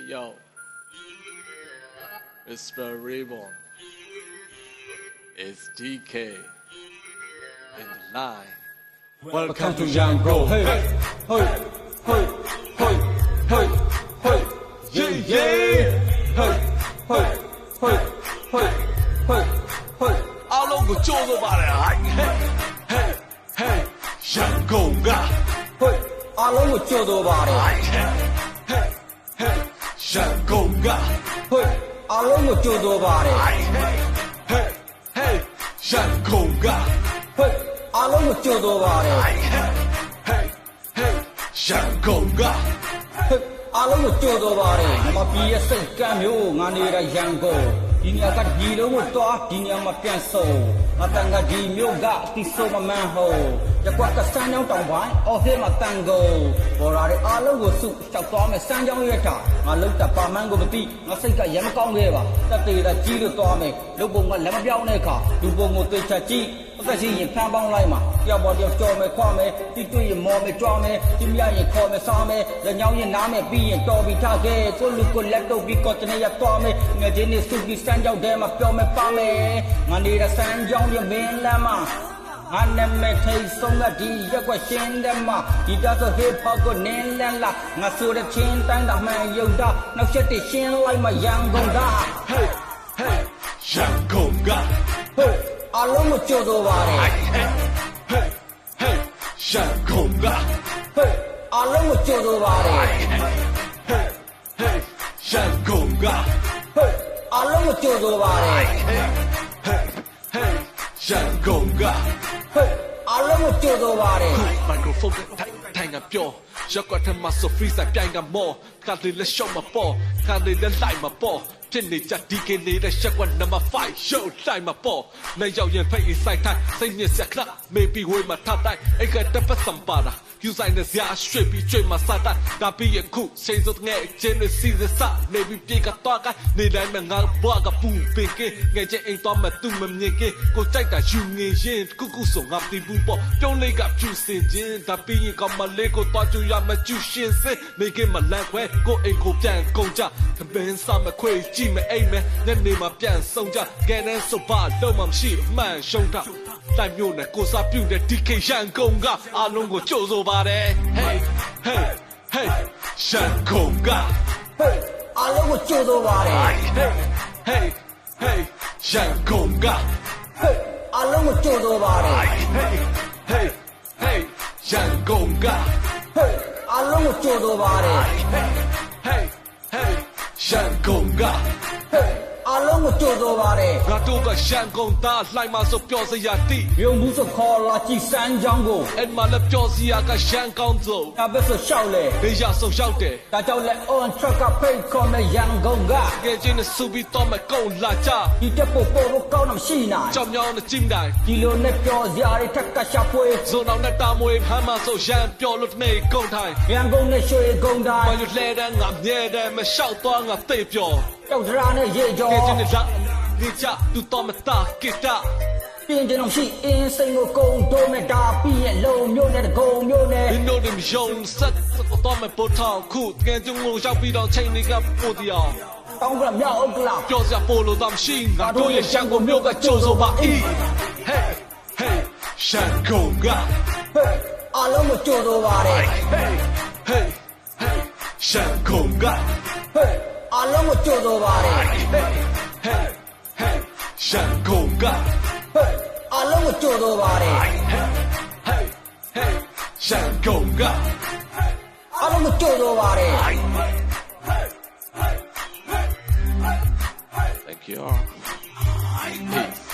Yo, Mr. Reborn, it's DK in the line. Welcome to Yango. Hey, hey, hey, hey, hey, hey, yeah, yeah. Hey, hey, hey, hey, hey, hey. အားလုံးကိုကြိုးဆိုပါတယ်ဟိုင်း Hey, hey, Yango က Hey, အားလုံးကိုကြိုးဆိုပါတယ် Hey, hey, Yango က Hey, အားလုံးကိုကြိုးဆိုပါတယ် Hey, hey, Yango က Hey, အားလုံးကိုကြိုးဆိုပါတယ် Hey, hey, Yango က Hey, အားလုံးကိုကြိုးဆိုပါတယ်မပြည်ရဲ့စိတ်ကမ်းမျိုးငါနေတာရန်ကုန်ဒီနေရာကဒီလုံးကိုတွားဒီနေရာမှာပြန်ဆုံးအတန်ကဒီမျိုးကတိဆိုမမှန်ဟိုရကွက်ကစမ်းကြောင်းတောင်ပိုင်းအော်ဟဲမှာတန်ကုန်ပေါ်လာတဲ့အားလုံးကိုစုရှောက်သွားမယ်စမ်းကြောင်းရတာငါလုံးတပါမန်းကိုမသိငါစိတ်ကရမကောင်းခဲ့ပါတက်သေးတာကြီးလို့သွားမယ်လုံပုံကလည်းမပြောင်းတဲ့အခါလူပုံကိုသိချာကြည့်အသက်ရှင်ရင်ဖမ်းပေါင်းလိုက်မှာတယောက်ပေါ်တယောက်ကြော်မယ်ခွာမယ်တိတွေ့ရင်မော်မယ်ကြွားမယ်ဒီမြရင်ခေါ်မယ်စားမယ်လက်ညောင်းရင်နားမယ်ပြီးရင်တော်ပြီးထားခဲ့ကိုလူကိုလက်တော့ပြီးတော့တနေ့ရသွားမယ်ငယ်ချင်းနေစုပြီးစမ်းကြောင်းထဲမှာပြောမယ်ပါမယ်ငါနေတာစမ်းကြောင်းရမင်းလမ်းမှာငါနဲ့မဲ့ထိတ်ဆုံးကဒီရက်ွက်ရှင်းတယ်မှာဒီတော့ဆိုဟေးဖောက်ကိုနင်းလန်းလာငါဆိုတဲ့ချင်းတိုင်းတော့မှန်ရုံတာနောက်ချက်တည်းရှင်းလိုက်မှရန်ကုန်က Hey, hey, Yango က Hey, အားလုံးကိုကြိုးဆိုပါတယ် Hey, hey, hey, Yango က Hey, အားလုံးကိုကြိုးဆိုပါတယ် Hey, hey, Yango က Hey, အားလုံးကိုကြိုးဆိုပါတယ် Hey, hey, hey, Yango က Hey, အားလုံးကိုကြိုးဆိုပါတယ် Microphone ထိုင်ကပြောရက်ကွက်ထမဆို free ဆိုင်ပြိုင်ကမောခါလေးလက်ရှော့မပေါ်ခါလေးလက်လိုက်မပေါ်ဖြစ်နေကြဒီကနေတဲ့ရက်ကွက် number 5 show တိုင်းမပေါ်နေရောက်ရင်ဖိတ်ဆိုင်တိုင်းစိတ်ညစ်စက်ခလာ maybe ဝေးမှာထတိုင်းအဲ့ကတပတ်စံပါတာယူဆိုင်တဲ့ဇာရွှေ့ပြီးကျွေးမှာစတာဒါပြီးရခုချိန်စုံငဲ့ချင်းတွေစီစနေပြီးပြေကတော့ကနေတိုင်းမှာငါဘွားကပူပင်ကငဲ့ချင်းအိမ်တော့မတူမမြင်ကကိုကြိုက်တာယူငင်ရင်ကုကုဆိုငါတီးဘူးပေါ့ပြုံးလေးကဖြူစင်ချင်းဒါပြီးရင်ကမလေးကိုတော့ကျူရမကျူရှင်စနေကမလန့်ခွဲကိုအိမ်ကိုပြန်ကုန်ကြသပင်းစားမခွေကြည့်မအိမ်မဲညနေမှာပြန်ဆုံးကြကဲနဲ့ဆိုပါလုံးမရှိမှန်ရှုံးတာတိုင်မျိုးနဲ့ကိုစားပြုတ်တဲ့ DK ရန်ကုန်ကအားလုံးကိုကြိုးဆိုပါတယ် Hey, hey, hey, ရန်ကုန်က Hey, အားလုံးကိုကြိုးဆိုပါတယ် Hey, hey, hey, ရန်ကုန်က Hey, အားလုံးကိုကြိုးဆိုပါတယ် Hey, hey, hey, ရန်ကုန်က Hey, အားလုံးကိုကြိုးဆိုပါတယ် Hey, hey, hey, ရန်ကုန်က Hey, အားလုံးကိုကြိုးဆိုပါတယ် ငါတို့ကရန်ကုန်သားလှိုင်းမဆိုပြောစရာတိ ရုံမှုစခေါ်လာကြည့်စမ်းကြောင်းကို အဲ့မှာလည်းပြောစရာကရန်ကောင်းဆုံး အဘက်ဆိုရှောက်လေ နေရဆုံးရောက်တယ် ဒါကြောင့်လဲ on track ကဖိတ်ခေါ်နေရန်ကုန်က ကဲချင်းနဲ့စူပြီးတော့မကုန်းလာကြ ဒီတက်ဖို့ပေါ်ဖို့ကောင်းတော့မရှိနိုင် ကြောင်မြောင်းနဲ့จิ้มတိုင်း ဒီလိုနဲ့ပြောစရာတွေထက်ကရှာဖွေ ဇုံအောင်နဲ့တာမွေဖမ်းမဆိုရန်ပြောလို့နေကုန်းထိုင် ရန်ကုန်နဲ့ရွှေကုန်တိုင်း မယူလဲတဲ့ငါမြဲတယ်မလျှောက်သွားငါသိပြော တောက်စရာနဲ့ရေကြော ကဲချင်းနဲ့လာနေကြသူတော်မတာကိတာ ပြင်းကျင်အောင်ရှိအင်းစိန်ကိုကုန်းတိုးမဲ့ဒါပြီးရဲ့လုံမျိုးနဲ့တကုံမျိုးနဲ့ ဒီနိုဒီမယုံဆက်တော့မပေါ်ထောင်ခုကဲချင်းကိုရောက်ပြီးတော့ချိန်တွေကပို့တရား တောင်းကမြောက်ဥက္ကလာ ပြောစရာပို့လို့တော့မရှိငါတို့ရဲ့ရန်ကုန်မြို့ကကြိုးဆိုပါ၏ Hey, hey, ရန်ကုန်က Hey, အားလုံးကိုကြိုးဆိုပါတယ် Hey, hey, hey, ရန်ကုန်က Hey, အားလုံးကိုကြိုးဆိုပါတယ် Hey, hey, hey, ရန်ကုန်က Hey, အားလုံးကိုကြိုးဆိုပါတယ် Hey, hey, hey, ရန်ကုန်က အားလုံးကိုကြိုးဆိုပါတယ် Thank you all. Peace.